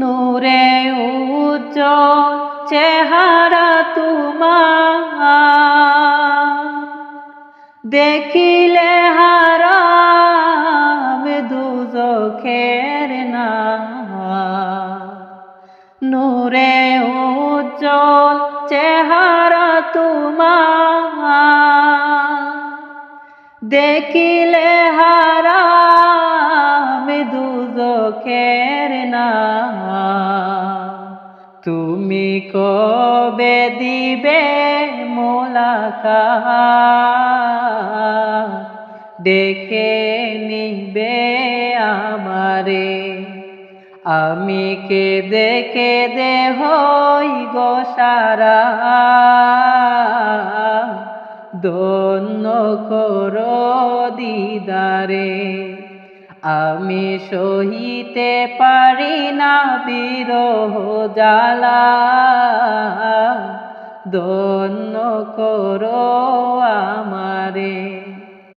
নূরে উজ্জ্বল চেহারা তোমার, দেখিলে হারাম দুজখের না। নূরে উজ্জ্বল চেহারা তোমার, দেখিলে হারাম দুজখের না। তুমি কবে দিবে মোলাকাত, দেখে নিবে আমারে। আমি কেঁদে কেঁদে হই গো সারা, ধন্য করো দিদারে। আমি সহিতে পারি না বিরহ জ্বালা, ধন্য করো